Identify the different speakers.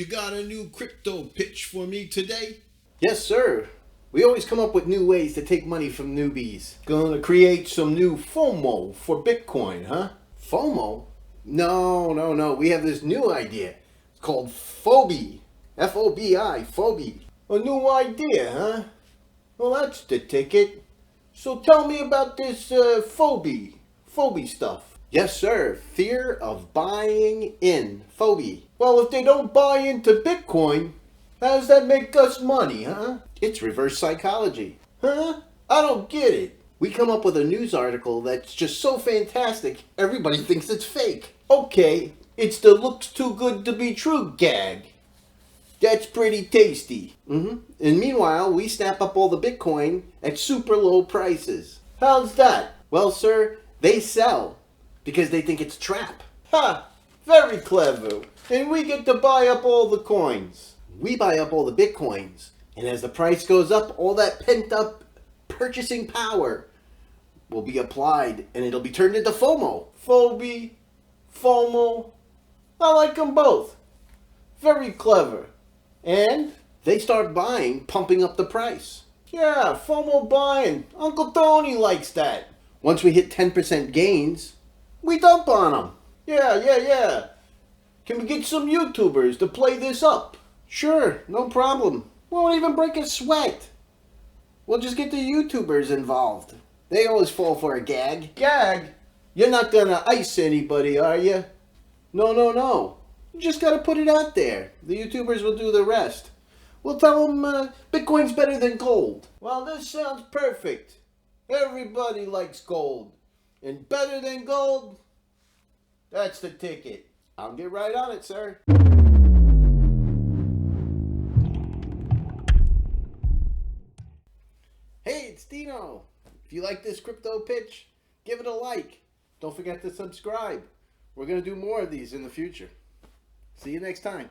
Speaker 1: You got a new crypto pitch for me today?
Speaker 2: Yes, sir. We always come up with new ways to take money from newbies. Gonna create some new FOMO for Bitcoin, huh? FOMO? No. We have this new idea. It's called Phobi. F-O-B-I, Phobi. A new idea, huh? Well, that's the ticket. So tell me about this Phobi stuff. Yes, sir. Fear of buying in. Phobi. Well, if they don't buy into Bitcoin, how does that make us money, huh? It's reverse psychology. Huh? I don't get it. We come up with a news article that's just so fantastic, everybody thinks it's fake. Okay, it's the looks too good to be true gag. That's pretty tasty. And meanwhile, we snap up all the Bitcoin at super low prices. How's that? Well, sir, they sell because they think it's a trap. Ha! Very clever. And we get to buy up all the coins. We buy up all the Bitcoins. And as the price goes up, all that pent up purchasing power will be applied and it'll be turned into FOMO. Phobi, FOMO. I like them both. Very clever. And they start buying, pumping up the price. Yeah, FOMO buying. Uncle Tony likes that. Once we hit 10% gains, we dump on them. Yeah. Can we get some YouTubers to play this up? Sure, no problem. Won't even break a sweat. We'll just get the YouTubers involved. They always fall for a gag. Gag? You're not gonna ice anybody, are you? No. You just gotta put it out there. The YouTubers will do the rest. We'll tell them Bitcoin's better than gold. Well, this sounds perfect. Everybody likes gold. And better than gold? That's the ticket. I'll get right on it, sir. Hey, it's Dino. If you like this crypto pitch, give it a like. Don't forget to subscribe. We're going to do more of these in the future. See you next time.